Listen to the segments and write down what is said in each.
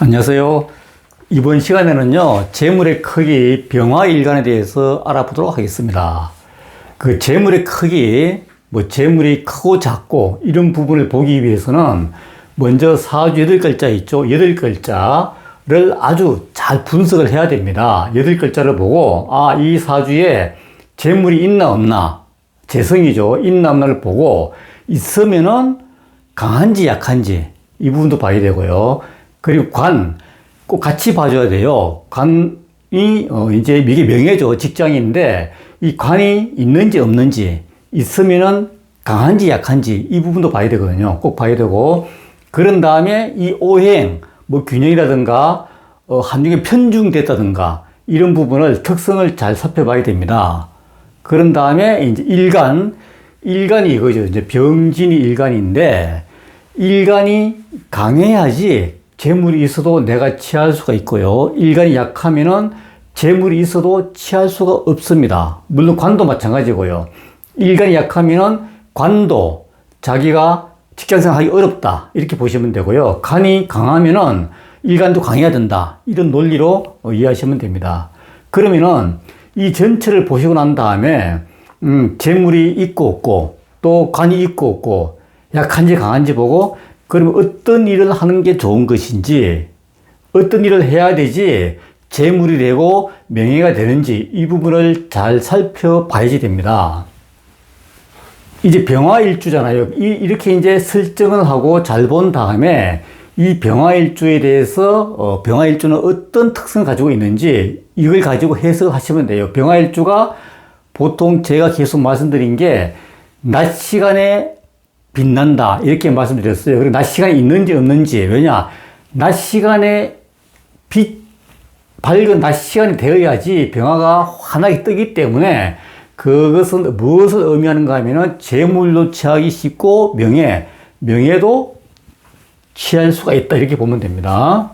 안녕하세요. 이번 시간에는요, 재물의 크기, 병화일간에 대해서 알아보도록 하겠습니다. 그 재물의 크기, 재물이 크고 작고 이런 부분을 보기 위해서는 먼저 사주 8글자 있죠? 8글자를 아주 잘 분석을 해야 됩니다. 8글자를 보고, 이 사주에 재물이 있나 없나, 재성이죠. 있나 없나를 보고, 있으면은 강한지 약한지 이 부분도 봐야 되고요. 그리고 관, 꼭 같이 봐줘야 돼요. 관이, 이제 이게 명예죠. 직장인데, 이 관이 있는지 없는지, 있으면은 강한지 약한지, 이 부분도 봐야 되거든요. 꼭 봐야 되고, 그런 다음에 이 오행, 균형이라든가, 한중에 편중됐다든가, 이런 부분을, 특성을 잘 살펴봐야 됩니다. 그런 다음에 이제 일간이 이거죠. 이제 병진이 일간인데, 일간이 강해야지 재물이 있어도 내가 취할 수가 있고요. 일간이 약하면은 재물이 있어도 취할 수가 없습니다. 물론 관도 마찬가지고요. 일간이 약하면은 관도 자기가 직장생활 하기 어렵다. 이렇게 보시면 되고요. 간이 강하면은 일간도 강해야 된다. 이런 논리로 이해하시면 됩니다. 그러면은 이 전체를 보시고 난 다음에, 재물이 있고 없고, 또 관이 있고 없고, 약한지 강한지 보고, 그러면 어떤 일을 하는 게 좋은 것인지, 어떤 일을 해야 되지 재물이 되고 명예가 되는지 이 부분을 잘 살펴봐야지 됩니다. 이제 병화일주잖아요. 이렇게 이제 설정을 하고 잘 본 다음에 이 병화일주에 대해서 병화일주는 어떤 특성을 가지고 있는지 이걸 가지고 해석하시면 돼요. 병화일주가 보통 제가 계속 말씀드린 게 낮 시간에 빛난다. 이렇게 말씀드렸어요. 그리고 낮 시간이 있는지 없는지. 왜냐? 낮 시간에 밝은 낮 시간이 되어야지 병화가 환하게 뜨기 때문에 그것은 무엇을 의미하는가 하면은 재물도 취하기 쉽고 명예도 취할 수가 있다. 이렇게 보면 됩니다.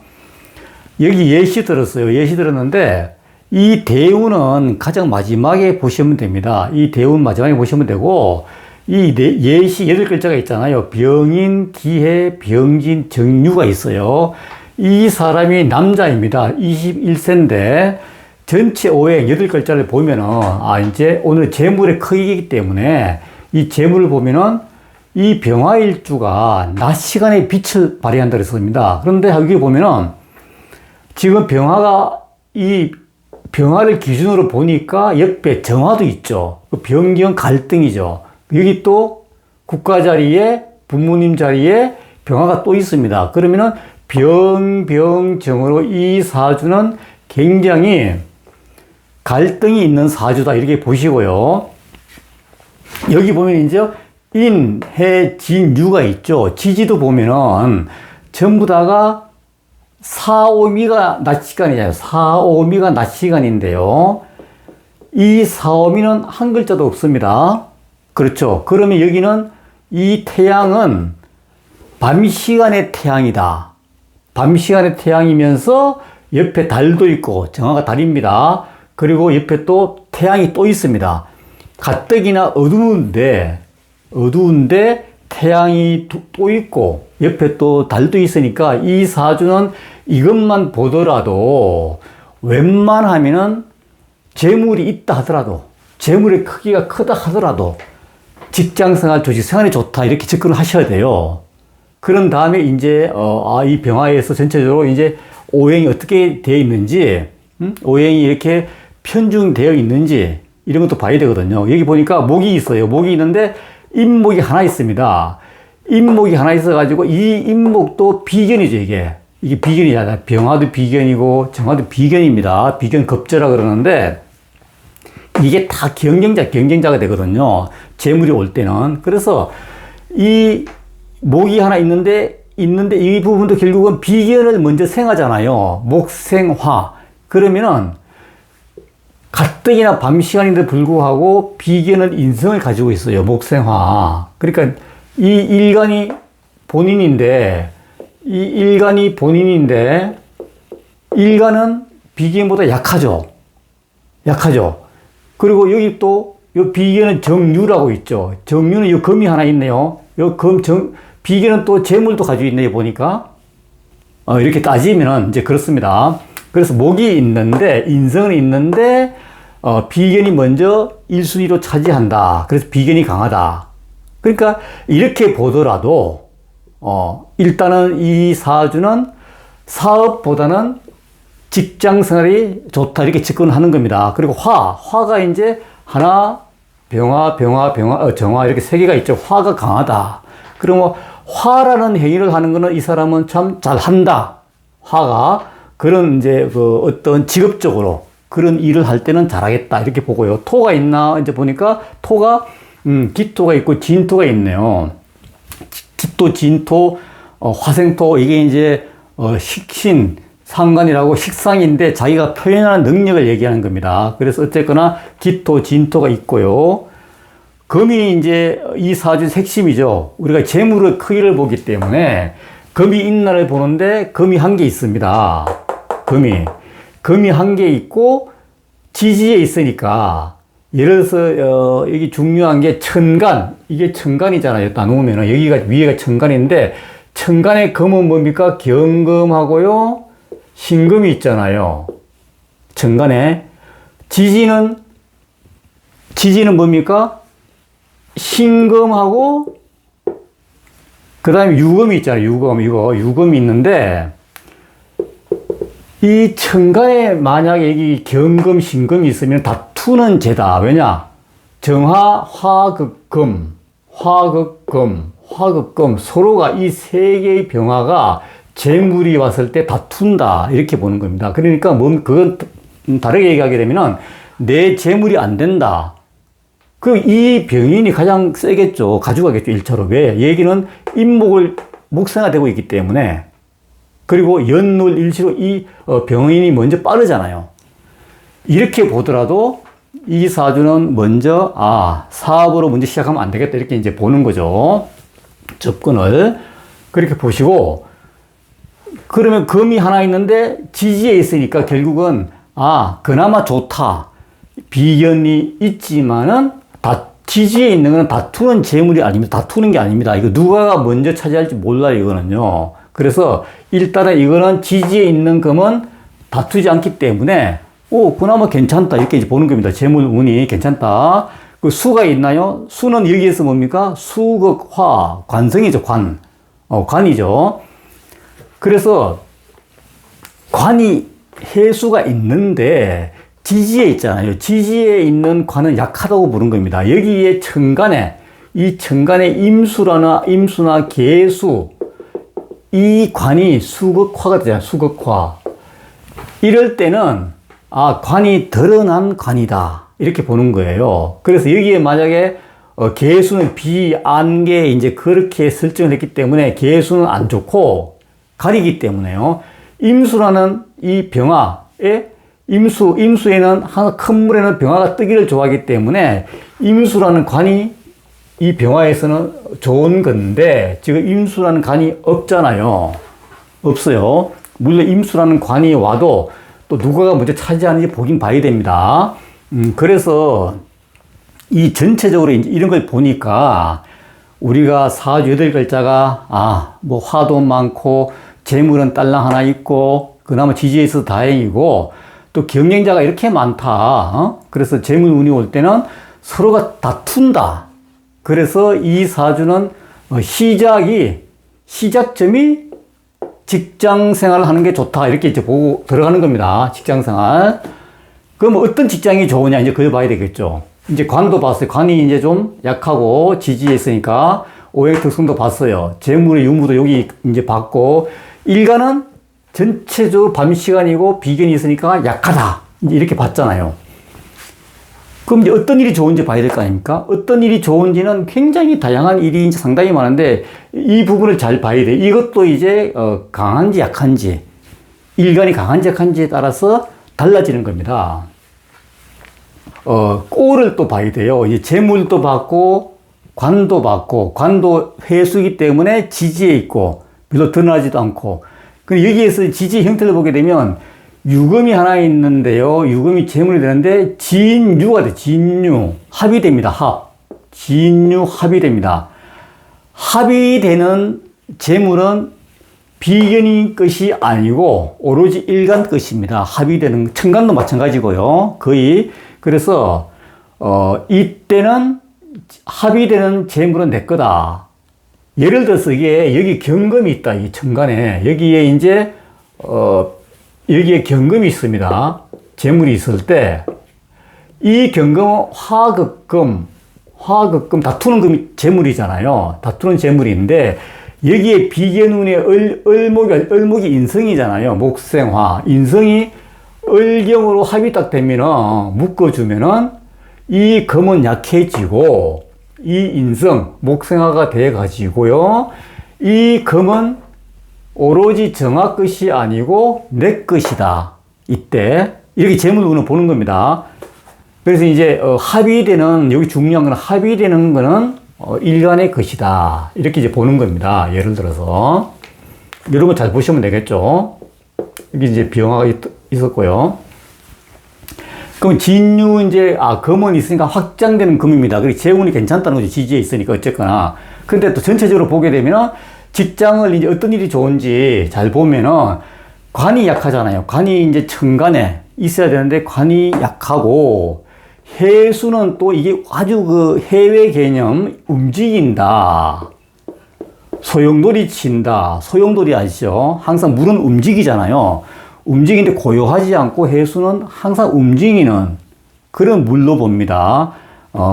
여기 예시 들었어요. 예시 들었는데 이 대운은 가장 마지막에 보시면 됩니다. 이 대운 마지막에 보시면 되고 이 예시 8글자가 있잖아요. 병인, 기해, 병진, 정유가 있어요. 이 사람이 남자입니다. 21세인데 전체 오행 8글자를 보면은 이제 오늘 재물의 크기이기 때문에 이 재물을 보면은 이 병화일주가 낮 시간에 빛을 발휘한다 그랬습니다. 그런데 여기 보면은 지금 이 병화를 기준으로 보니까 옆에 정화도 있죠. 병경 갈등이죠. 여기 또 국가 자리에, 부모님 자리에 병화가 또 있습니다. 그러면은 병정으로 이 사주는 굉장히 갈등이 있는 사주다. 이렇게 보시고요. 여기 보면 이제 인, 해, 진, 유가 있죠. 지지도 보면은 전부 다가 사오미가 낮 시간이잖아요. 사오미가 낮 시간인데요. 이 사오미는 한 글자도 없습니다. 그렇죠. 그러면 여기는 이 태양은 밤 시간의 태양이다. 밤 시간의 태양이면서 옆에 달도 있고 정화가 달입니다. 그리고 옆에 또 태양이 또 있습니다. 가뜩이나 어두운데 태양이 또 있고 옆에 또 달도 있으니까 이 사주는 이것만 보더라도 웬만하면은 재물이 있다 하더라도 재물의 크기가 크다 하더라도 직장생활, 조직생활이 좋다 이렇게 접근을 하셔야 돼요. 그런 다음에 이제 이 병화에서 전체적으로 이제 오행이 어떻게 되어 있는지, 오행이 이렇게 편중되어 있는지 이런 것도 봐야 되거든요. 여기 보니까 목이 있어요. 목이 있는데 임목이 하나 있습니다. 임목이 하나 있어가지고 이 임목도 비견이죠. 이게 비견이잖아요. 병화도 비견이고 정화도 비견입니다. 비견 겁재라 그러는데 이게 다 경쟁자가 되거든요. 재물이 올 때는. 그래서 이 목이 하나 있는데 이 부분도 결국은 비견을 먼저 생하잖아요. 목생화. 그러면은 가뜩이나 밤 시간인데 불구하고 비견은 인성을 가지고 있어요. 목생화. 그러니까 이 일간이 본인인데 일간은 비견보다 약하죠. 그리고 여기 또, 요 비견은 정유라고 있죠. 정유는 요 금이 하나 있네요. 비견은 또 재물도 가지고 있네요, 보니까. 이렇게 따지면은 이제 그렇습니다. 그래서 목이 있는데, 인성은 있는데, 비견이 먼저 1순위로 차지한다. 그래서 비견이 강하다. 그러니까 이렇게 보더라도, 일단은 이 사주는 사업보다는 직장 생활이 좋다. 이렇게 접근하는 겁니다. 그리고 화가 이제 하나, 병화, 정화 이렇게 세 개가 있죠. 화가 강하다. 그러면 화라는 행위를 하는 거는 이 사람은 참 잘한다. 화가 그런 이제 그 어떤 직업적으로 그런 일을 할 때는 잘하겠다. 이렇게 보고요. 토가 있나 이제 보니까 토가 기토가 있고 진토가 있네요. 기토, 진토, 화생토 이게 이제 식신 상관이라고 식상인데 자기가 표현하는 능력을 얘기하는 겁니다. 그래서 어쨌거나 기토, 진토가 있고요. 금이 이제 이 사주 핵심이죠. 우리가 재물의 크기를 보기 때문에 금이 있나를 보는데 금이 한 개 있습니다. 금이 한 개 있고 지지에 있으니까 예를 들어서 여기 중요한 게 천간. 이게 천간이잖아요. 나누면은 여기가 위에가 천간인데 천간의 금은 뭡니까? 경금하고요. 신금이 있잖아요. 천간에 지지는 뭡니까? 신금하고 그 다음에 유금이 있잖아요. 유금이 있는데 이 천간에 만약에 여기 경금, 신금이 있으면 다투는 재다. 왜냐? 정화, 화극금 서로가 이 세 개의 병화가 재물이 왔을 때 다툰다. 이렇게 보는 겁니다. 그러니까 그건 다르게 얘기하게 되면은 내 재물이 안 된다. 그럼 이 병인이 가장 세겠죠. 가져가겠죠. 1차로. 왜? 얘기는 목생화 되고 있기 때문에. 그리고 연놀 일시로 이 병인이 먼저 빠르잖아요. 이렇게 보더라도 이 사주는 먼저 사업으로 먼저 시작하면 안 되겠다. 이렇게 이제 보는 거죠. 접근을. 그렇게 보시고 그러면 금이 하나 있는데 지지에 있으니까 결국은 그나마 좋다. 비견이 있지만은 지지에 있는 건 다투는 재물이 아닙니다. 다투는 게 아닙니다. 이거 누가 먼저 차지할지 몰라요, 이거는요. 그래서 일단은 이거는 지지에 있는 금은 다투지 않기 때문에 그나마 괜찮다. 이렇게 이제 보는 겁니다. 재물 운이 괜찮다. 그 수가 있나요? 수는 여기에서 뭡니까? 수극화, 관성이죠, 관이죠. 그래서 관이 해수가 있는데 지지에 있잖아요. 지지에 있는 관은 약하다고 부른 겁니다. 여기에 이 천간에 임수나 계수, 이 관이 수극화가 되잖아요. 수극화. 이럴 때는 관이 드러난 관이다. 이렇게 보는 거예요. 그래서 여기에 만약에 계수는 비안개 이제 그렇게 설정을 했기 때문에 계수는 안 좋고 가리기 때문에요. 임수라는 이 병화에 임수에는 하나 큰 물에는 병화가 뜨기를 좋아하기 때문에 임수라는 관이 이 병화에서는 좋은 건데 지금 임수라는 관이 없잖아요. 없어요. 물론 임수라는 관이 와도 또 누가가 먼저 차지하는지 보긴 봐야 됩니다. 그래서 이 전체적으로 이제 이런 걸 보니까 우리가 사주 8글자가 화도 많고 재물은 딸랑 하나 있고 그나마 지지에 있어서 다행이고 또 경쟁자가 이렇게 많다. 그래서 재물 운이 올 때는 서로가 다툰다. 그래서 이 사주는 시작점이 직장 생활을 하는 게 좋다. 이렇게 이제 보고 들어가는 겁니다. 직장 생활. 그럼 어떤 직장이 좋으냐 이제 그걸 봐야 되겠죠. 이제 관도 봤어요. 관이 이제 좀 약하고 지지에 있으니까 오행 특성도 봤어요. 재물의 유무도 여기 이제 봤고 일간은 전체적으로 밤 시간이고 비견이 있으니까 약하다. 이제 이렇게 봤잖아요. 그럼 이제 어떤 일이 좋은지 봐야 될 거 아닙니까? 어떤 일이 좋은지는 굉장히 다양한 일이 이제 상당히 많은데 이 부분을 잘 봐야 돼. 이것도 이제 강한지 약한지 일간이 강한지 약한지에 따라서 달라지는 겁니다. 꼴을 또 봐야 돼요. 이제 재물도 봤고 관도 회수이기 때문에 지지에 있고 별로 드러나지도 않고 여기에서 지지 형태를 보게 되면 유금이 하나 있는데요. 유금이 재물이 되는데 진유가 돼. 진유. 합이 됩니다. 진유 합이 됩니다. 합이 되는 재물은 비견인 것이 아니고 오로지 일간 것입니다. 합의되는 천간도 마찬가지고요. 거의 그래서 이때는 합의되는 재물은 내 거다. 예를 들어서 이게 여기 경금이 있다. 이 천간에 여기에 이제 여기에 경금이 있습니다. 재물이 있을 때 이 경금은 화극금 다투는 금이 재물이잖아요. 다투는 재물인데 여기에 비견운의 을목이 인성이잖아요. 목생화. 인성이 을경으로 합이 딱 되면은, 묶어주면은, 이 금은 약해지고, 이 인성, 목생화가 돼가지고요. 이 금은 오로지 정화 것이 아니고 내 것이다. 이때. 이렇게 재물운을 보는 겁니다. 그래서 이제, 합의되는, 여기 중요한 건 합의되는 거는 일간의 것이다. 이렇게 이제 보는 겁니다. 예를 들어서. 이런 거 잘 보시면 되겠죠. 여기 이제 병화가 있었고요. 그럼 진유 이제, 금은 있으니까 확장되는 금입니다. 그리고 재운이 괜찮다는 거죠. 지지에 있으니까 어쨌거나. 근데 또 전체적으로 보게 되면 직장을 이제 어떤 일이 좋은지 잘 보면은 관이 약하잖아요. 관이 이제 천간에 있어야 되는데 관이 약하고 해수는 또 이게 아주 그 해외 개념 움직인다. 소용돌이 친다. 소용돌이 아시죠? 항상 물은 움직이잖아요. 움직이는데 고요하지 않고 해수는 항상 움직이는 그런 물로 봅니다.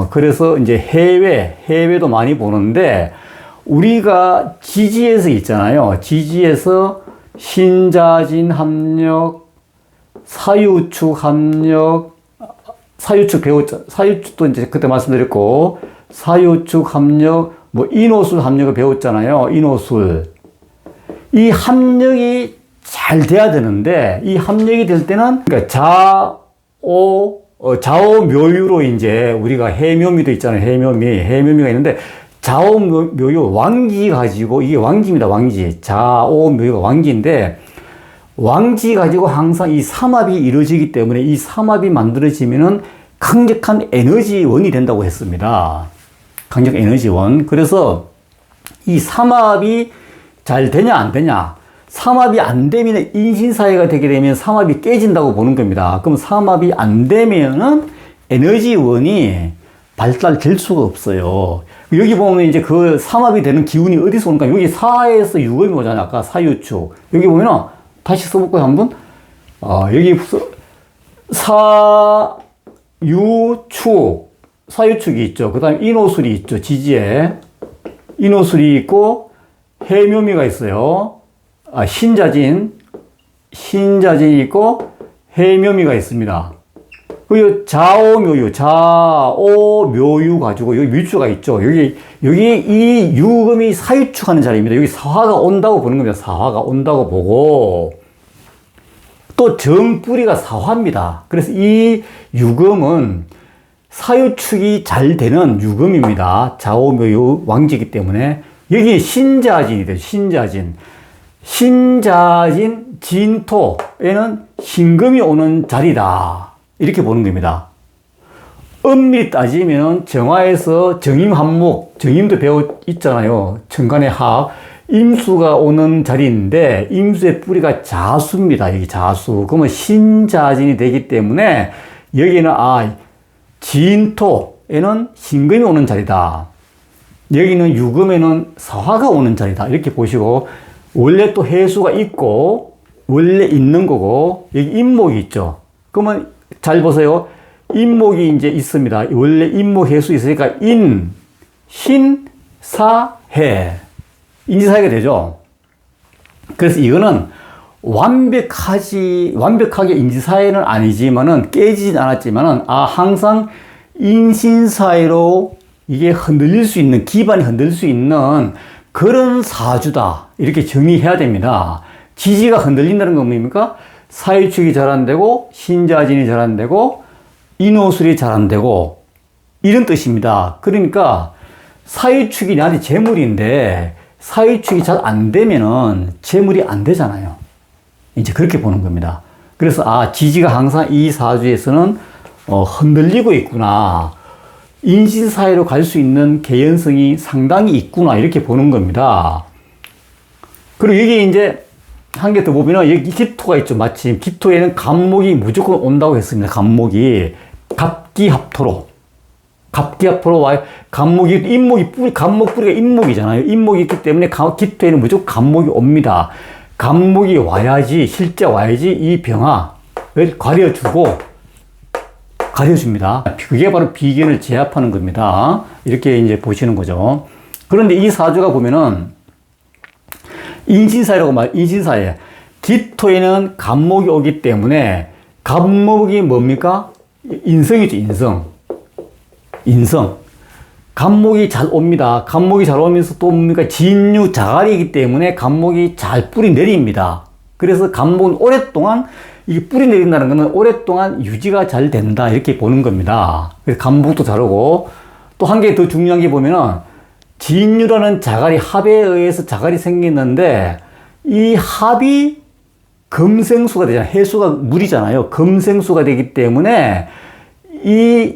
그래서 이제 해외도 많이 보는데 우리가 지지에서 있잖아요. 지지에서 신자진 합력, 사유축 합력, 사유축 배웠죠. 사유축도 이제 그때 말씀드렸고, 사유축 합력, 인호술 합력을 배웠잖아요. 인호술. 이 합력이 잘 돼야 되는데, 이 합력이 될 때는, 그러니까 좌오묘유로 이제 우리가 해묘미도 있잖아요. 해묘미가 있는데, 좌오묘유, 왕기 가지고, 이게 왕기입니다. 왕기. 좌오묘유가 왕기인데, 왕지 가지고 항상 이 삼합이 이루어지기 때문에 이 삼합이 만들어지면은 강력한 에너지원이 된다고 했습니다. 강력 에너지원. 그래서 이 삼합이 잘 되냐 안 되냐. 삼합이 안 되면 인신사회가 되게 되면 삼합이 깨진다고 보는 겁니다. 그럼 삼합이 안 되면은 에너지원이 발달될 수가 없어요. 여기 보면 이제 그 삼합이 되는 기운이 어디서 오는가. 여기 사에서 유금이 오잖아요. 아까 사유축. 여기 보면은 다시 써볼까요, 한번? 여기 사유축이 있죠. 그 다음에 인호술이 있죠, 지지에. 인호술이 있고, 해묘미가 있어요. 신자진이 있고, 해묘미가 있습니다. 그리고 좌오묘유 가지고, 여기 묘주가 있죠. 여기 이 유금이 사유축하는 자리입니다. 여기 사화가 온다고 보는 겁니다. 사화가 온다고 보고, 또 정뿌리가 사화입니다. 그래서 이 유금은 사유축이 잘 되는 유금입니다. 좌오묘유 왕지이기 때문에. 여기 신자진이 돼요. 신자진 진토에는 신금이 오는 자리다. 이렇게 보는 겁니다. 엄밀히 따지면 정화에서 정임합목, 정임도 있잖아요. 천간의 합, 임수가 오는 자리인데 임수의 뿌리가 자수입니다. 여기 자수. 그러면 신자진이 되기 때문에 여기는 진토에는 신금이 오는 자리다. 여기는 유금에는 사화가 오는 자리다. 이렇게 보시고 원래 또 해수가 있고 원래 있는 거고 여기 임목이 있죠. 그러면 잘 보세요. 임목이 이제 있습니다. 원래 임목 해수 있으니까 신, 사, 해. 인지사회가 되죠. 그래서 이거는 완벽하게 인지사회는 아니지만은 깨지진 않았지만은 항상 인신사회로 이게 흔들릴 수 있는, 기반이 흔들릴 수 있는 그런 사주다. 이렇게 정의해야 됩니다. 지지가 흔들린다는 건 뭡니까? 사유축이 잘 안 되고, 신자진이 잘 안 되고, 인호술이 잘 안 되고, 이런 뜻입니다. 그러니까, 사유축이 나한테 재물인데, 사유축이 잘 안 되면은 재물이 안 되잖아요. 이제 그렇게 보는 겁니다. 그래서, 지지가 항상 이 사주에서는, 흔들리고 있구나. 인신사회로 갈 수 있는 개연성이 상당히 있구나. 이렇게 보는 겁니다. 그리고 여기 이제 한 개 더 보면은 여기 기토가 있죠. 마침 기토에는 갑목이 무조건 온다고 했습니다. 갑목이 갑기합토로 와요. 갑목이 인목이 뿌리, 갑목 뿌리가 인목이잖아요. 인목이 있기 때문에 기토에는 무조건 갑목이 옵니다. 갑목이 와야지, 실제 와야지 이 병화를 가려줍니다. 그게 바로 비견을 제압하는 겁니다. 이렇게 이제 보시는 거죠. 그런데 이 사주가 보면은 인신사에 기토에는 갑목이 오기 때문에 갑목이 뭡니까? 인성이죠, 인성. 갑목이 잘 옵니다. 갑목이 잘 오면서 또 뭡니까? 진유 자갈이기 때문에 갑목이 잘 뿌리 내립니다. 그래서 갑목은 오랫동안, 이게 뿌리 내린다는 것은 오랫동안 유지가 잘 된다. 이렇게 보는 겁니다. 그래서 갑목도 잘 오고, 또 한 개 더 중요한 게 보면은, 진유라는 자갈이, 합에 의해서 자갈이 생기는데, 이 합이 금생수가 되잖아요. 해수가 물이잖아요. 금생수가 되기 때문에, 이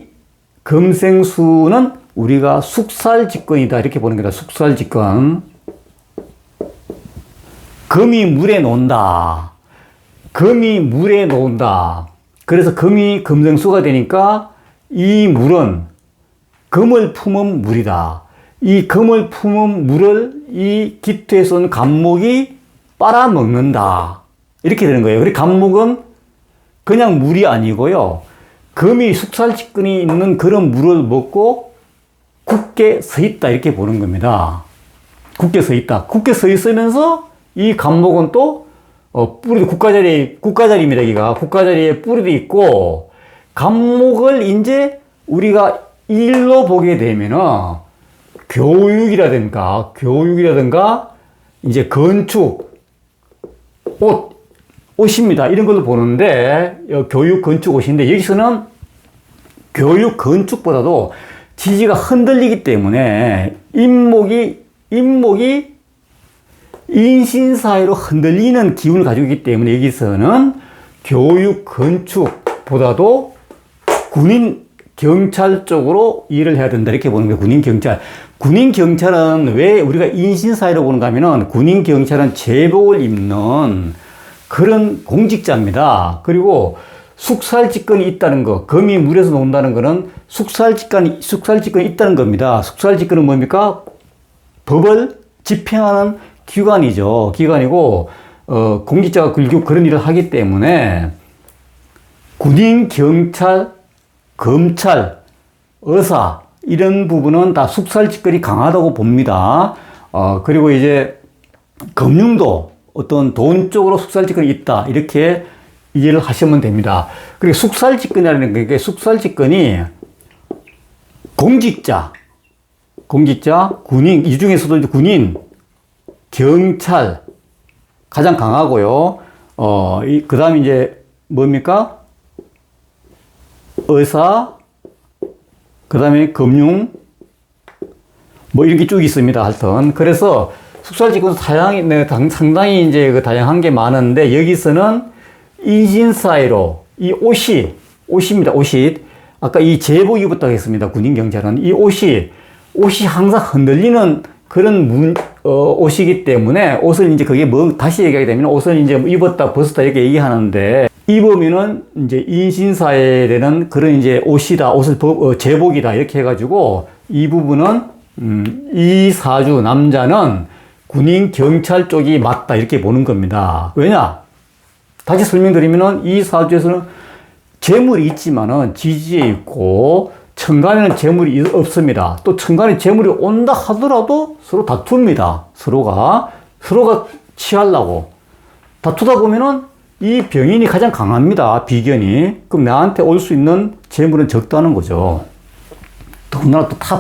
금생수는 우리가 숙살직권이다. 이렇게 보는 거다. 숙살직권. 금이 물에 논다. 그래서 금이 금생수가 되니까 이 물은 금을 품은 물이다. 이 금을 품은 물을 이 기토에서 온 갑목이 빨아먹는다. 이렇게 되는 거예요. 그리고 갑목은 그냥 물이 아니고요. 금이 숙살직근이 있는 그런 물을 먹고 굳게 서 있다. 이렇게 보는 겁니다. 굳게 서 있다. 굳게 서 있으면서 이 갑목은 또 뿌리도 국가자리입니다. 여기가 국가자리에 뿌리도 있고, 갑목을 이제 우리가 일로 보게 되면은 교육이라든가 이제 건축, 옷입니다. 이런 걸로 보는데, 교육, 건축, 옷인데, 여기서는 교육, 건축보다도 지지가 흔들리기 때문에 인목이 인신사회로 흔들리는 기운을 가지고 있기 때문에 여기서는 교육, 건축보다도 군인, 경찰 쪽으로 일을 해야 된다. 이렇게 보는 거예요. 군인, 경찰. 군인, 경찰은 왜 우리가 인신사회로 보는가 하면은 군인, 경찰은 제복을 입는 그런 공직자입니다. 그리고 숙살직권이 있다는 거, 금이 물에서 나온다는 거는 숙살직권이 있다는 겁니다. 숙살직권은 뭡니까? 법을 집행하는 기관이고, 공직자가 결국 그런 일을 하기 때문에 군인, 경찰, 검찰, 의사, 이런 부분은 다 숙살직권이 강하다고 봅니다. 그리고 이제 금융도 어떤 돈 쪽으로 숙살직권이 있다. 이렇게 이해를 하시면 됩니다. 그리고 숙살직권이라는 게 숙살직권이 공직자, 군인, 이 중에서도 이제 군인, 경찰 가장 강하고요. 그 다음에 이제 뭡니까? 의사, 그 다음에 금융, 뭐 이렇게 쭉 있습니다. 하여튼. 그래서 숙살직권 상당히 이제 그 다양한 게 많은데, 여기서는 인신사회로 이 옷입니다. 옷이. 아까 이 제복 입었다고 했습니다. 군인, 경찰은. 이 옷이 항상 흔들리는 그런 옷이기 때문에 옷을 이제 그게 다시 얘기하게 되면 옷을 이제 입었다, 벗었다 이렇게 얘기하는데, 입으면은 이제 인신사회에 되는 그런 이제 옷이다, 제복이다 이렇게 해가지고 이 부분은 이 사주 남자는 군인 경찰 쪽이 맞다 이렇게 보는 겁니다. 왜냐? 다시 설명드리면은 이 사주에서는 재물이 있지만은 지지에 있고 천간에는 재물이 없습니다. 또 천간에 재물이 온다 하더라도 서로 다툽니다. 서로가 취하려고 다투다 보면은 이 병인이 가장 강합니다. 비견이. 그럼 나한테 올 수 있는 재물은 적다는 거죠. 더군다나 또 타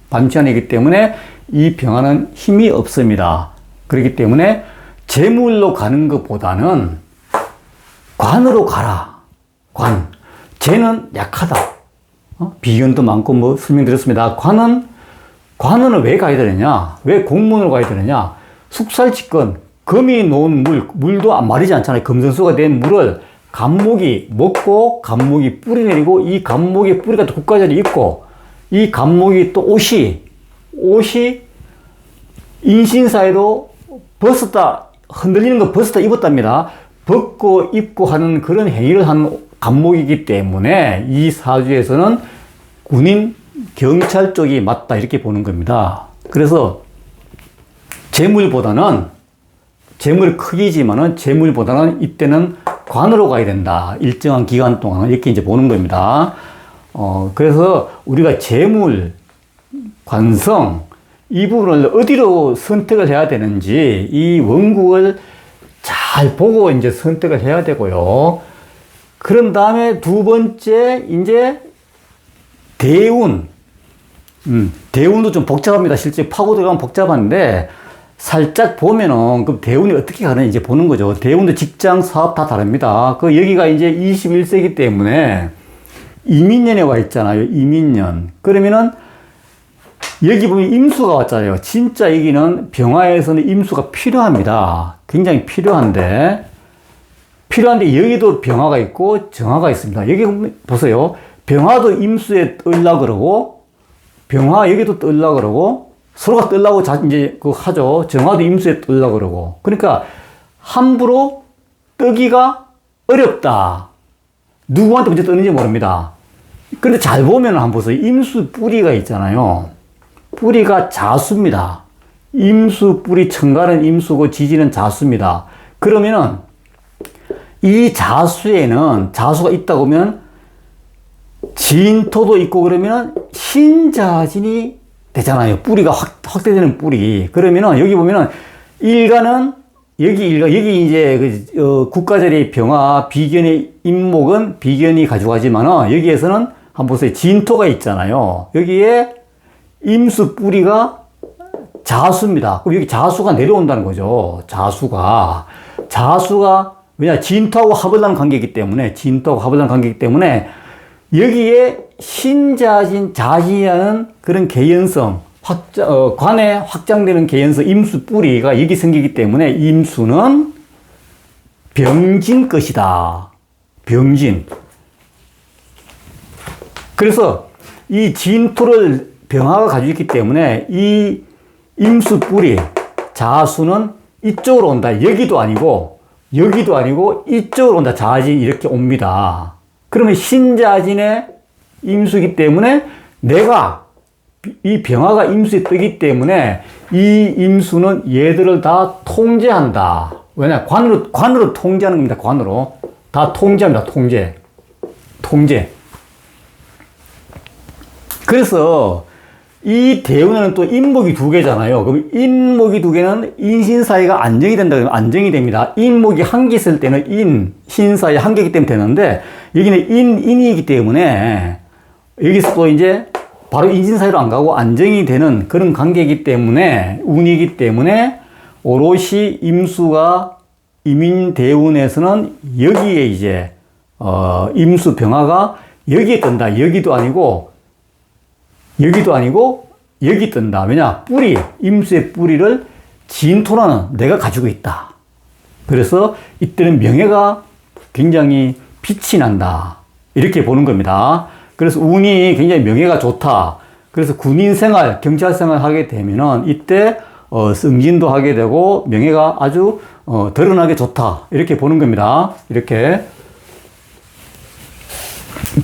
밤시간이기 때문에 이 병화는 힘이 없습니다. 그렇기 때문에 재물로 가는 것보다는 관으로 가라. 쟤는 약하다. 비견도 많고 뭐 설명드렸습니다. 관은 왜 가야 되느냐? 왜 공문으로 가야 되느냐? 숙살직권, 금이 놓은 물도 마르지 않잖아요. 금생수가 된 물을 갑목이 먹고 갑목이 뿌리 내리고, 이 갑목의 뿌리가 또 국가자리에 있고, 이 갑목이 또 옷이 인신사회로 벗었다, 흔들리는 거 벗었다 입었답니다. 벗고 입고 하는 그런 행위를 하는 간목이기 때문에 이 사주에서는 군인, 경찰 쪽이 맞다 이렇게 보는 겁니다. 그래서 재물보다는 재물 크기지만은 재물보다는 이때는 관으로 가야 된다. 일정한 기간 동안 이렇게 이제 보는 겁니다. 그래서 우리가 재물, 관성 이 부분을 어디로 선택을 해야 되는지 이 원국을 잘 보고 이제 선택을 해야 되고요. 그런 다음에 두 번째 이제 대운. 대운도 좀 복잡합니다. 실제 파고 들어가면 복잡한데 살짝 보면은 그 대운이 어떻게 가는지 이제 보는 거죠. 대운도 직장, 사업 다 다릅니다. 그 여기가 이제 21세기 때문에 이민년에 와 있잖아요. 이민년. 그러면은 여기 보면 임수가 왔잖아요. 진짜 여기는 병화에서는 임수가 필요합니다. 굉장히 필요한데 여기도 병화가 있고 정화가 있습니다. 여기 보세요. 병화도 임수에 뜰라 그러고 병화 여기도 뜰라 그러고 서로가 뜰라고 이제 그 하죠. 정화도 임수에 뜰라 그러고. 그러니까 함부로 뜨기가 어렵다. 누구한테 먼저 뜨는지 모릅니다. 그런데 잘 보면 한번 보세요. 임수 뿌리가 있잖아요. 뿌리가 자수입니다. 임수 뿌리 청가는 임수고 지지는 자수입니다. 그러면은 이 자수에는 자수가 있다고 하면 진토도 있고 그러면 신자진이 되잖아요. 뿌리가 확대되는 뿌리. 그러면은 여기 보면은 일간은 여기 이제 국가절의 병화 비견의 임목은 비견이 가져가지만은 여기에서는 한번 보세요. 진토가 있잖아요. 여기에 임수 뿌리가 자수입니다. 그럼 여기 자수가 내려온다는 거죠. 자수가 왜냐 진토하고 합을 하는 관계이기 때문에 여기에 신자진 자진이라는 그런 개연성 관에 확장되는 개연성 임수 뿌리가 여기 생기기 때문에 임수는 병진 것이다. 병진. 그래서 이 진토를 병화가 가지고 있기 때문에 이 임수 뿌리 자수는 이쪽으로 온다. 여기도 아니고 이쪽으로 온다. 자진 이렇게 옵니다. 그러면 신자진의 임수이기 때문에 내가 이 병화가 임수에 뜨기 때문에 이 임수는 얘들을 다 통제한다. 왜냐? 관으로 통제하는 겁니다. 관으로. 다 통제합니다. 통제. 그래서 이 대운에는 또 인목이 두 개잖아요. 그럼 인목이 두 개는 인신 사이가 안정이 된다 그러면 안정이 됩니다. 인목이 한 개 있을 때는 신 사이 한 개이기 때문에 되는데 여기는 인이기 때문에 여기서 또 이제 바로 인신 사이로 안 가고 안정이 되는 그런 관계이기 때문에 운이기 때문에 오롯이 임수가 이민 대운에서는 여기에 이제 임수 병화가 여기에 뜬다. 여기도 아니고 여기 뜬다. 왜냐? 임수의 뿌리를 진토라는 내가 가지고 있다. 그래서 이때는 명예가 굉장히 빛이 난다. 이렇게 보는 겁니다. 그래서 운이 굉장히 명예가 좋다. 그래서 군인 생활, 경찰 생활 하게 되면은 이때 승진도 하게 되고 명예가 아주 드러나게 좋다. 이렇게 보는 겁니다. 이렇게.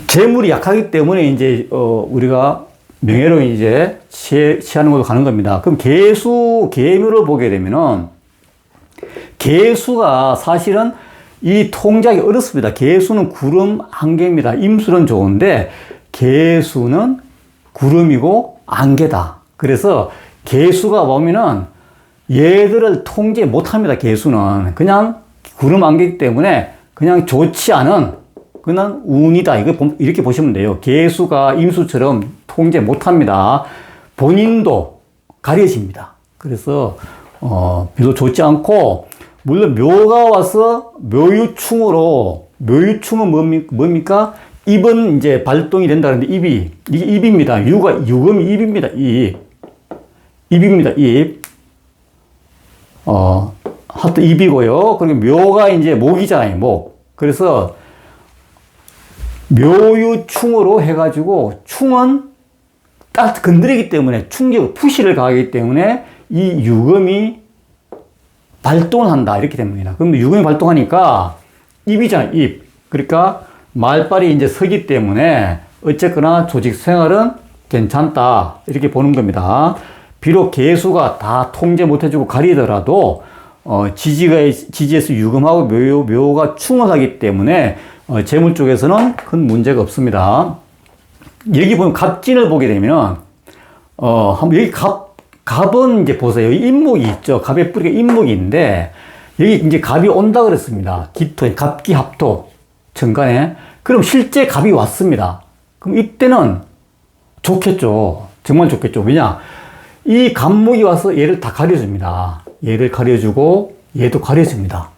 재물이 약하기 때문에 이제 우리가 명예로 이제 취하는 걸로 가는 겁니다. 그럼 계묘를 보게 되면은 계수가 사실은 이 통제하기 어렵습니다. 계수는 구름 안개입니다. 임수는 좋은데 계수는 구름이고 안개다. 그래서 계수가 보면은 얘들을 통제 못합니다. 계수는 그냥 구름 안개이기 때문에 그냥 좋지 않은 그냥 운이다. 이렇게 보시면 돼요. 계수가 임수처럼 통제 못합니다. 본인도 가려집니다. 그래서 별로 좋지 않고 물론 묘가 와서 묘유충은 뭡니까? 입은 이제 발동이 된다는데 이게 입입니다. 유금이 입입니다. 입입니다. 입. 하여튼 입이고요. 그리고 묘가 이제 목이잖아요. 목. 그래서 묘유충으로 해가지고 충은 딱 건드리기 때문에 충격, 푸시를 가하기 때문에 이 유금이 발동을 한다. 이렇게 됩니다. 그럼 유금이 발동하니까 입이잖아요, 입. 그러니까 말빨이 이제 서기 때문에 어쨌거나 조직 생활은 괜찮다. 이렇게 보는 겁니다. 비록 개수가 다 통제 못해주고 가리더라도, 지지에서 유금하고 묘가 충원하기 때문에, 재물 쪽에서는 큰 문제가 없습니다. 여기 보면 갑진을 보게 되면, 한번 여기 갑은 이제 보세요. 여기 인목이 있죠. 갑의 뿌리가 인목인데, 여기 이제 갑이 온다 그랬습니다. 기토, 갑기합토, 정간에. 그럼 실제 갑이 왔습니다. 그럼 이때는 좋겠죠. 정말 좋겠죠. 왜냐? 이 갑목이 와서 얘를 다 가려줍니다. 얘를 가려주고, 얘도 가려줍니다.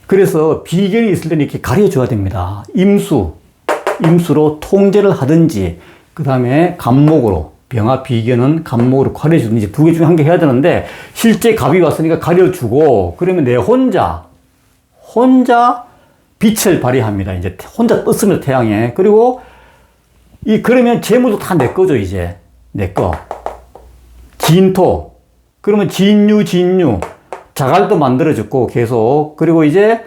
그래서 비견이 있을 때는 이렇게 가려줘야 됩니다. 임수로 통제를 하든지, 그 다음에 갑목으로, 병화 비견은 갑목으로 가려주든지 두 개 중에 한 개 해야 되는데, 실제 갑이 왔으니까 가려주고, 그러면 내 혼자 빛을 발휘합니다. 이제 혼자 떴습니다, 태양에. 그리고, 그러면 재물도 다 내 거죠, 이제. 내 거. 진토. 그러면 진유. 자갈도 만들어졌고, 계속. 그리고 이제,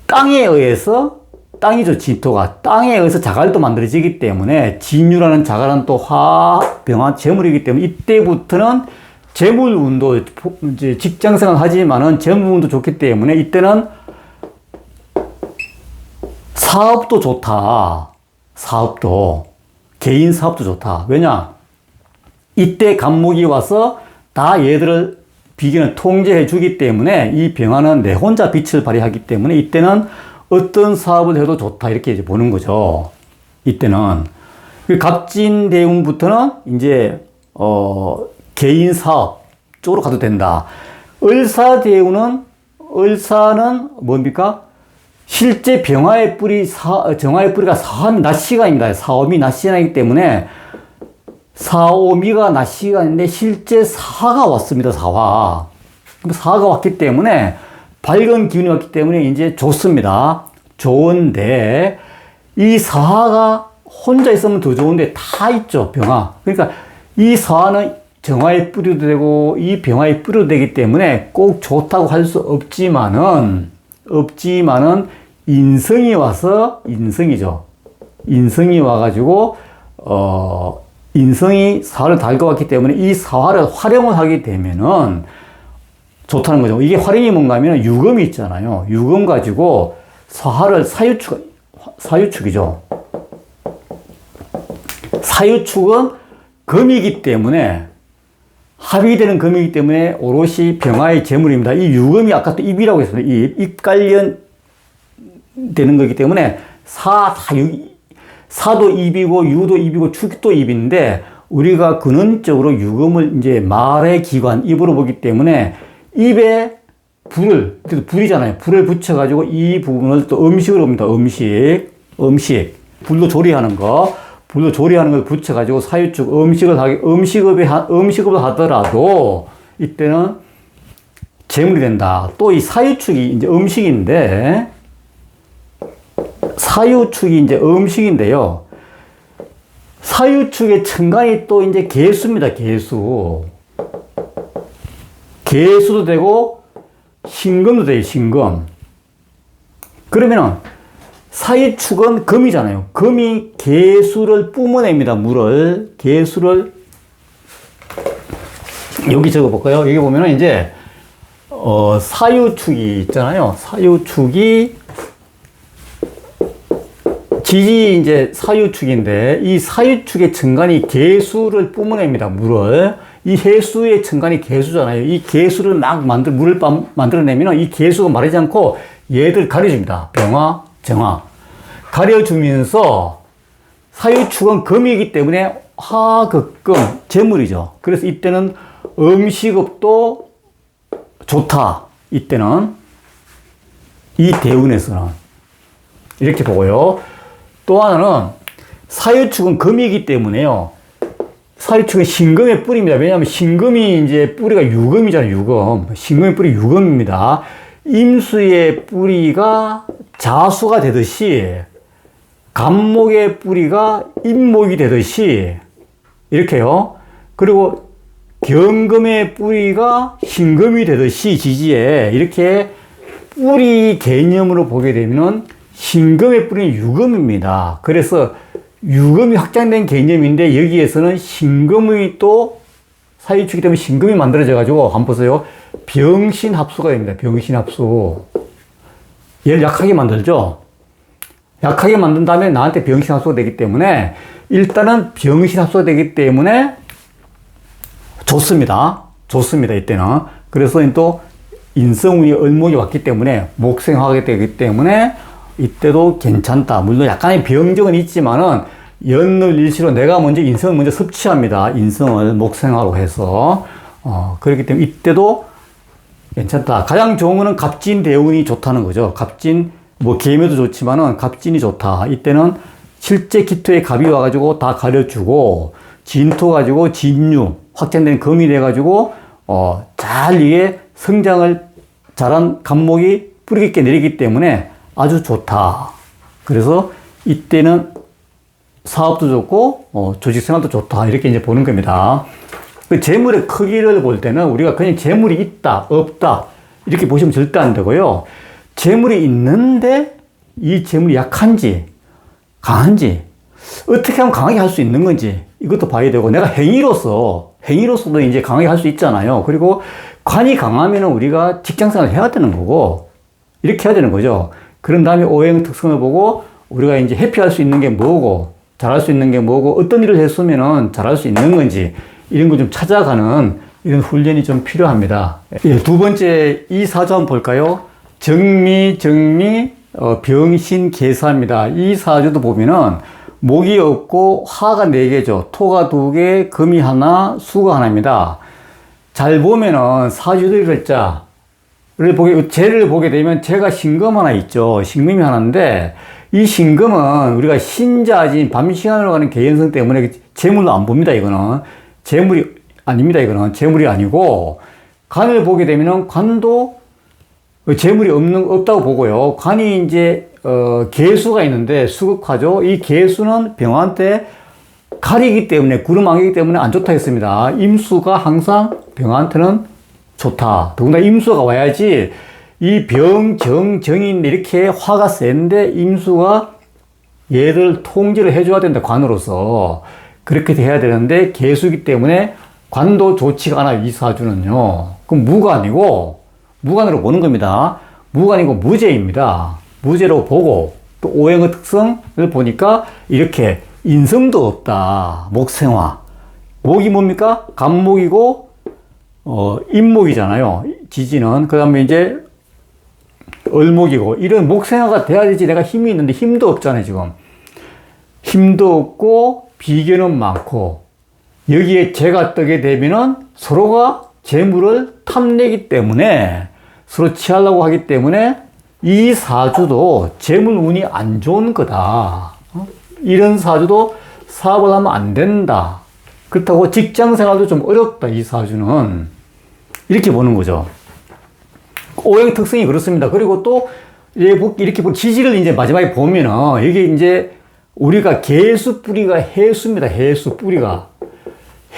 땅에 의해서, 땅이죠, 진토가. 땅에 의해서 자갈도 만들어지기 때문에, 진유라는 자갈은 또 병화, 재물이기 때문에, 이때부터는 재물운도, 이제 직장생활 하지만은 재물운도 좋기 때문에, 이때는 사업도 좋다. 사업도. 개인 사업도 좋다. 왜냐? 이때 갑목이 와서 다 얘들을 비견을 통제해 주기 때문에 이 병화는 내 혼자 빛을 발휘하기 때문에 이때는 어떤 사업을 해도 좋다. 이렇게 이제 보는 거죠. 이때는. 갑진대운부터는 이제, 개인 사업 쪽으로 가도 된다. 을사대운은 뭡니까? 실제 병화의 정화의 뿌리가 낮 시간입니다. 사오미 낮 시간이기 때문에 사오미가 낮 시간인데 실제 사화가 왔습니다. 사화. 사화가 왔기 때문에 밝은 기운이 왔기 때문에 이제 좋습니다. 좋은데 이 사화가 혼자 있으면 더 좋은데 다 있죠. 병화. 그러니까 이 사화는 정화의 뿌리도 되고 이 병화의 뿌리도 되기 때문에 꼭 좋다고 할 수 없지만은 인성이 와서 인성이죠. 인성이 와가지고 인성이 사화를 달고 왔기 때문에 이 사화를 활용을 하게 되면은 좋다는 거죠. 이게 활용이 뭔가 하면 유금이 있잖아요. 유금 가지고 사화를 사유축이죠. 사유축은 금이기 때문에 합의되는 금이기 때문에 오롯이 병화의 재물입니다. 이 유금이 아까 또 입이라고 했습니다. 입 관련 되는 거기 때문에 사도 입이고 유도 입이고 축도 입인데 우리가 근원적으로 유금을 이제 말의 기관 입으로 보기 때문에 입에 불이잖아요. 불을 붙여가지고 이 부분을 또 음식으로 봅니다. 음식. 불로 조리하는 걸 붙여가지고 사유축 음식업을 하더라도 이때는 재물이 된다. 또 이 사유축이 이제 음식인데 사유축인데요. 사유축의 천간이 또 이제 개수입니다. 개수도 되고 신금도 돼요. 신금. 그러면은 사유축은 금이잖아요. 금이 개수를 뿜어냅니다. 개수를 여기 적어볼까요? 여기 보면은 이제 사유축이 있잖아요. 사유축이 지지 이제 사유축인데 이 사유축의 천간이 개수를 뿜어냅니다. 이 해수의 천간이 개수잖아요. 이 개수를 막 물을 만들어내면 이 개수가 마르지 않고 얘들 가려줍니다. 병화, 정화. 가려주면서 사유축은 금이기 때문에 화극금, 재물이죠. 그래서 이때는 음식업도 좋다. 이때는 이 대운에서는 이렇게 보고요. 또 하나는 사유축은 금이기 때문에요. 사유축은 신금의 뿌리입니다. 왜냐하면 신금이 이제 뿌리가 유금이잖아요. 유금. 신금의 뿌리 유금입니다. 임수의 뿌리가 자수가 되듯이 갑목의 뿌리가 임목이 되듯이 이렇게요. 그리고 경금의 뿌리가 신금이 되듯이 지지에 이렇게 뿌리 개념으로 보게 되면 신금의 뿌리는 유금입니다. 그래서 유금이 확장된 개념인데 여기에서는 신금이 또 사유축이 되면 신금이 만들어져 가지고 한번 보세요. 병신합수가 됩니다. 병신합수. 얘를 약하게 만들죠. 약하게 만든 다음에 나한테 병신합수가 되기 때문에 일단은 병신합수가 되기 때문에 좋습니다. 좋습니다. 이때는. 그래서 또 인성운이 을목이 왔기 때문에 목생하게 되기 때문에 이때도 괜찮다. 물론 약간의 병적은 있지만은 연을 일시로 내가 먼저 인성을 먼저 섭취합니다. 인성을 목생하로 해서. 그렇기 때문에 이때도 괜찮다. 가장 좋은 거는 갑진 대운이 좋다는 거죠. 갑진, 뭐 계묘도 좋지만은 갑진이 좋다. 이때는 실제 기토에 갑이 와가지고 다 가려주고 진토 가지고 진유 확장된 금이 돼가지고 잘 이게 성장을 잘한 갑목이 뿌리 깊게 내리기 때문에 아주 좋다. 그래서 이때는 사업도 좋고 조직 생활도 좋다. 이렇게 이제 보는 겁니다. 그 재물의 크기를 볼 때는 우리가 그냥 재물이 있다, 없다 이렇게 보시면 절대 안 되고요. 재물이 있는데 이 재물이 약한지 강한지 어떻게 하면 강하게 할 수 있는 건지 이것도 봐야 되고 내가 행위로서도 이제 강하게 할 수 있잖아요. 그리고 관이 강하면 우리가 직장생활을 해야 되는 거고 이렇게 해야 되는 거죠. 그런 다음에 오행 특성을 보고 우리가 이제 회피할 수 있는 게 뭐고 잘할 수 있는 게 뭐고 어떤 일을 했으면은 잘할 수 있는 건지 이런 걸 좀 찾아가는 이런 훈련이 좀 필요합니다. 예, 두 번째 이 사주 한번 볼까요? 정미, 병신, 계사입니다. 이 사주도 보면은 목이 없고 화가 4개죠. 토가 2개, 금이 하나, 수가 하나입니다. 잘 보면은 사주들 글자를 재를 보게 되면 재가 신금 하나 있죠. 신금이 하나인데 이 신금은 우리가 신자진 밤시간으로 가는 개연성 때문에 재물로 안 봅니다. 이거는 재물이 아닙니다. 이거는 재물이 아니고 간을 보게 되면은 관도 재물이 없다고 보고요. 관이 이제 개수가 있는데 수극화죠. 이 개수는 병화한테 칼이기 때문에 구름왕이기 때문에 안 좋다 했습니다. 임수가 항상 병화한테는 좋다. 더군다나 임수가 와야지 이 정인 이렇게 화가 센데 임수가 얘를 통제를 해줘야 된다. 관으로서 그렇게 해야 되는데 개수이기 때문에 관도 좋지가 않아요. 이 사주는요. 그럼 무관으로 보는 겁니다. 무관이고 무재입니다. 무재로 보고 또 오행의 특성을 보니까 이렇게 인성도 없다. 목생화. 목이 뭡니까? 갑목이고 임목이잖아요. 지지는. 그 다음에 이제 을목이고 이런 목생화가 돼야 되지 내가 힘이 있는데 힘도 없잖아요. 지금. 힘도 없고 비견은 많고 여기에 재가 뜨게 되면은 서로가 재물을 탐내기 때문에 서로 취하려고 하기 때문에 이 사주도 재물 운이 안 좋은 거다. 이런 사주도 사업을 하면 안 된다. 그렇다고 직장 생활도 좀 어렵다. 이 사주는. 이렇게 보는 거죠. 오행 특성이 그렇습니다. 그리고 또 이렇게 지지를 이제 마지막에 보면은 이게 이제 우리가 개수 뿌리가 해수입니다. 해수 뿌리가.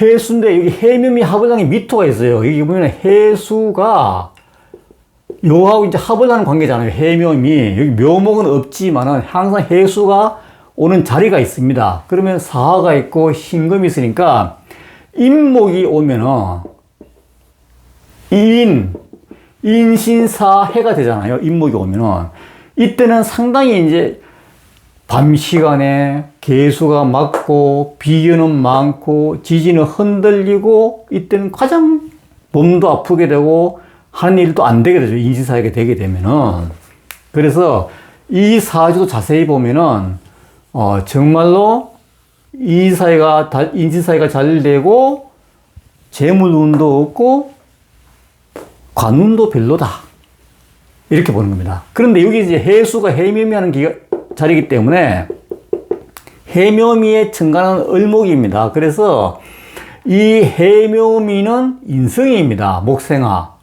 해수인데 여기 해묘미 합을 하는 미토가 있어요. 여기 보면 해수가 요하고 이제 합을 하는 관계잖아요. 해묘미. 여기 묘목은 없지만은 항상 해수가 오는 자리가 있습니다. 그러면 사화가 있고 신금이 있으니까 임목이 오면은 인신사해가 되잖아요. 임목이 오면은 이때는 상당히 이제 밤 시간에 개수가 많고 비견은 많고 지지는 흔들리고 이때는 가장 몸도 아프게 되고 하는 일도 안 되게 되죠. 인신사회가 되게 되면은. 그래서 이 사주도 자세히 보면은 정말로 인신사회가 잘 되고 재물운도 없고 관운도 별로다. 이렇게 보는 겁니다. 그런데 여기 이제 해수가 해묘미 하는 자리이기 때문에 해묘미에 증가하는 을목입니다. 그래서 이 해묘미는 인성입니다. 목생화.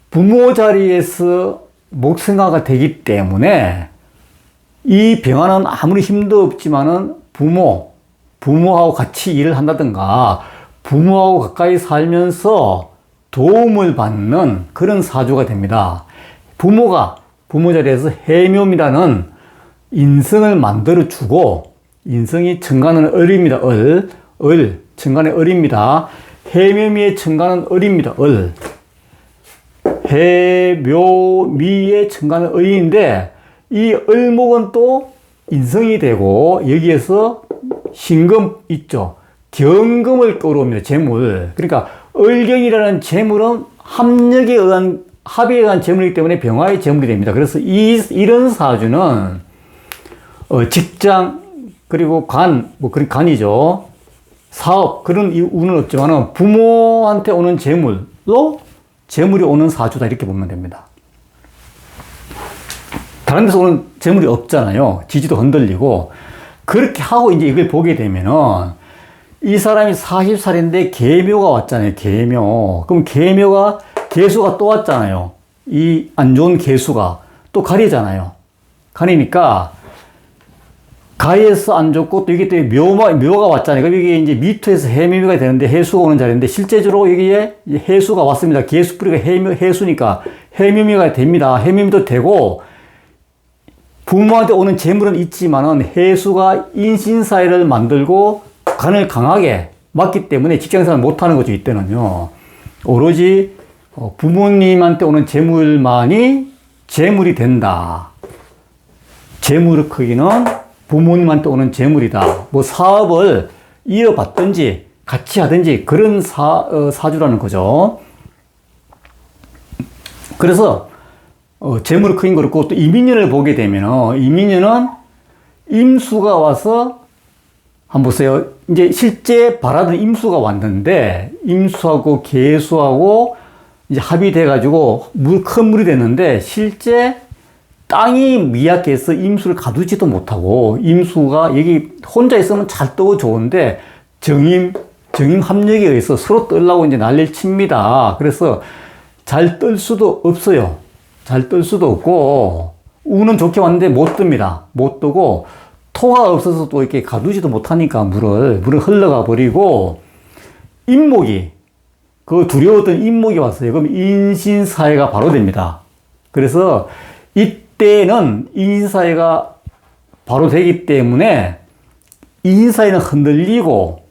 부모 자리에서 목생화가 되기 때문에 이 병화는 아무리 힘도 없지만은 부모하고 같이 일을 한다든가 부모하고 가까이 살면서 도움을 받는 그런 사주가 됩니다. 부모 자리에서 해묘미라는 인성을 만들어 주고, 인성이 천간은 을입니다. 천간의 을입니다. 해묘미의 천간은 을입니다. 해묘미의 천간은 을인데, 이 을목은 또 인성이 되고, 여기에서 신금 있죠. 경금을 끌어옵니다. 재물. 그러니까 을경이라는 재물은 합에 의한 재물이기 때문에 병화의 재물이 됩니다. 그래서 이런 사주는 직장, 그리고 그런 간이죠. 사업, 그런 운은 없지만 부모한테 오는 재물로 재물이 오는 사주다, 이렇게 보면 됩니다. 다른 데서 오는 재물이 없잖아요. 지지도 흔들리고. 그렇게 하고 이제 이걸 보게 되면은, 이 사람이 40살인데 계묘가 왔잖아요. 계묘. 그럼 개수가 또 왔잖아요. 이 안 좋은 개수가 또 가리잖아요. 가리니까 가에서 안 좋고, 또 이게 또 묘가 왔잖아요. 그럼 이게 이제 미토에서 해묘미가 되는데, 해수가 오는 자리인데, 실제적으로 여기에 해수가 왔습니다. 개수뿌리가 해수니까 해묘미가 됩니다. 해묘미도 되고, 부모한테 오는 재물은 있지만은 해수가 인신사회를 만들고 간을 강하게 맞기 때문에 직장생활 못하는 거죠. 이때는요. 오로지 부모님한테 오는 재물만이 재물이 된다. 재물의 크기는 부모님한테 오는 재물이다. 뭐 사업을 이어받든지 같이 하든지 그런 사주라는 거죠. 그래서 재물의 크기는 그렇고, 또 이민년을 보게 되면, 이민년은 임수가 와서, 한번 보세요. 이제 실제 바라던 임수가 왔는데, 임수하고 계수하고 이제 합이 돼가지고 큰 물이 됐는데, 실제 땅이 미약해서 임수를 가두지도 못하고, 임수가 여기 혼자 있으면 잘 뜨고 좋은데, 정임 합력에 의해서 서로 떨라고 이제 난리를 칩니다. 그래서 잘 뜰 수도 없어요. 잘 뜰 수도 없고, 운은 좋게 왔는데 못 뜹니다. 못 뜨고, 토가 없어서 또 이렇게 가두지도 못하니까 물을 흘러가 버리고, 그 두려웠던 인목이 왔어요. 그럼 인신사회가 바로 됩니다. 그래서 이때는 인신사회가 바로 되기 때문에, 인신사회는 흔들리고,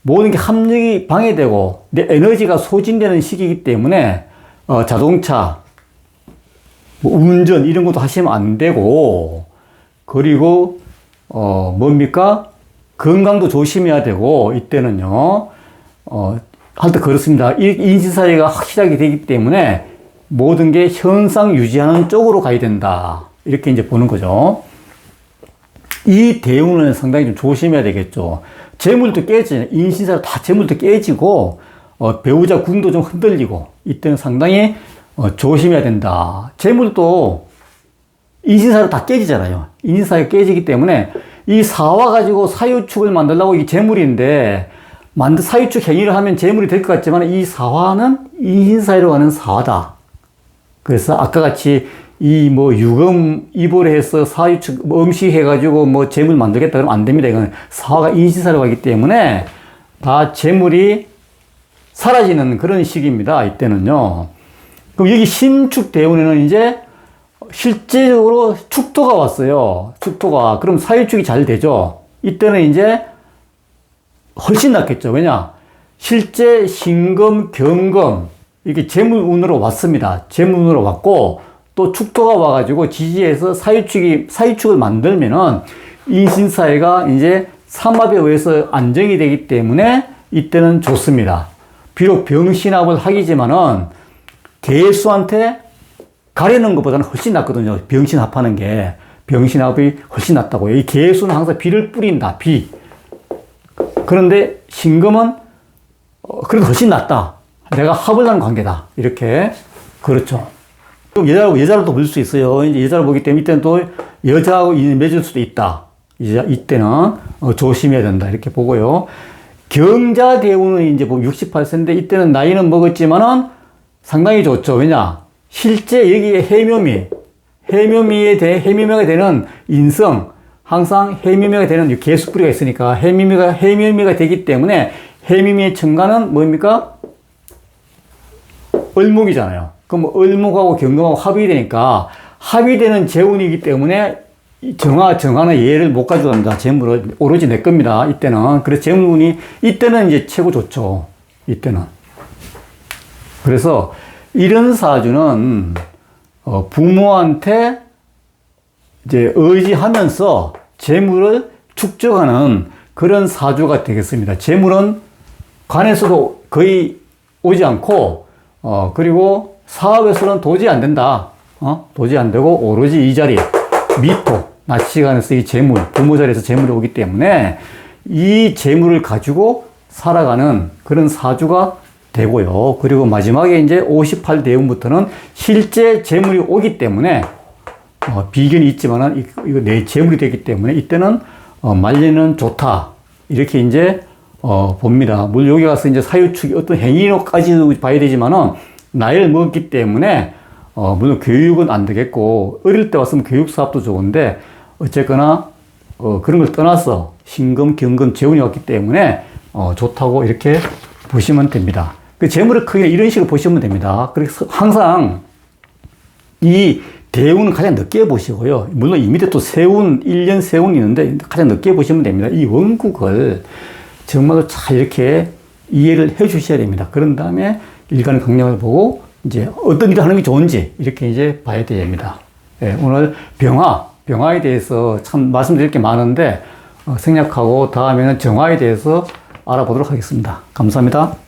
모든 게 합력이 방해되고, 내 에너지가 소진되는 시기이기 때문에, 자동차, 뭐 운전 이런 것도 하시면 안 되고, 그리고 뭡니까? 건강도 조심해야 되고, 이때는요. 하여튼 그렇습니다. 이 인신사회가 시작이 되기 때문에 모든 게 현상 유지하는 쪽으로 가야 된다. 이렇게 이제 보는 거죠. 이 대운은 상당히 좀 조심해야 되겠죠. 재물도 깨지잖아요. 인신사회 다 재물도 깨지고, 배우자 군도 좀 흔들리고, 이때는 상당히 조심해야 된다. 재물도 인신사회로 다 깨지잖아요. 인신사회가 깨지기 때문에 이 사화 가지고 사유축을 만들려고, 이 재물인데, 사유축 행위를 하면 재물이 될 것 같지만, 이 사화는 인신사회로 가는 사화다. 그래서 아까 같이 유금 입을 해서 사유축 음식해가지고 재물 만들겠다 그러면 안 됩니다. 이건 사화가 인신사회로 가기 때문에 다 재물이 사라지는 그런 시기입니다. 이때는요. 그럼 여기 신축 대운에는 이제 실제적으로 축토가 왔어요. 축토가. 그럼 사유축이 잘 되죠. 이때는 이제 훨씬 낫겠죠. 왜냐? 실제 신금, 경금, 이렇게 재물운으로 왔습니다. 재물운으로 왔고, 또 축토가 와가지고 지지해서 사유축을 만들면은 인신사회가 이제 삼합에 의해서 안정이 되기 때문에 이때는 좋습니다. 비록 병신합을 하기지만은 개수한테 가려는 것보다는 훨씬 낫거든요. 병신합하는 게. 병신합이 훨씬 낫다고요. 이 개수는 항상 비를 뿌린다. 비. 그런데 신금은 그래도 훨씬 낫다. 내가 합을 하는 관계다. 이렇게. 그렇죠. 그럼 여자로 또 볼 수 있어요. 이제 여자로 보기 때문에 이때는 또 여자하고 인연이 맺을 수도 있다. 이때는 조심해야 된다. 이렇게 보고요. 경자 대운은 이제 68세인데 이때는 나이는 먹었지만은 상당히 좋죠. 왜냐? 실제 여기에 해묘미가 되는 인성, 항상 해묘미가 되는 개수뿌리가 있으니까 해묘미가 되기 때문에 해미미의 천간은 뭡니까? 을목이잖아요. 그럼 을목하고 경금하고 합이 되니까 합이 되는 재운이기 때문에 정화는 얘를 못 가져갑니다. 재물을 오로지 내 겁니다. 이때는. 그래서 재물운이 이때는 이제 최고 좋죠. 이때는. 그래서 이런 사주는 부모한테 이제 의지하면서 재물을 축적하는 그런 사주가 되겠습니다. 재물은 관에서도 거의 오지 않고 그리고 사업에서는 도저히 안 된다. 도저히 안 되고 오로지 이 자리 미토 낮 시간에서 이 재물 부모 자리에서 재물이 오기 때문에 이 재물을 가지고 살아가는 그런 사주가 되고요. 그리고 마지막에 이제 58대운부터는 실제 재물이 오기 때문에 비견이 있지만은 이거 내 재물이 되기 때문에 이때는 말년은 좋다 이렇게 이제 봅니다. 물론 여기 가서 이제 사유축이 어떤 행위로까지도 봐야 되지만은 나이를 먹었기 때문에 물론 교육은 안 되겠고 어릴 때 왔으면 교육 사업도 좋은데 어쨌거나 그런 걸 떠나서 신금, 경금, 재운이 왔기 때문에 좋다고 이렇게 보시면 됩니다. 그 재물의 크기는 이런 식으로 보시면 됩니다. 그래서 항상 이 대운은 가장 늦게 보시고요. 물론 이 밑에 또 세운, 1년 세운이 있는데 가장 늦게 보시면 됩니다. 이 원국을 정말로 잘 이렇게 이해를 해 주셔야 됩니다. 그런 다음에 일간의 강령을 보고 이제 어떤 일을 하는 게 좋은지 이렇게 이제 봐야 됩니다. 예, 오늘 병화에 대해서 참 말씀드릴 게 많은데 생략하고 다음에는 정화에 대해서 알아보도록 하겠습니다. 감사합니다.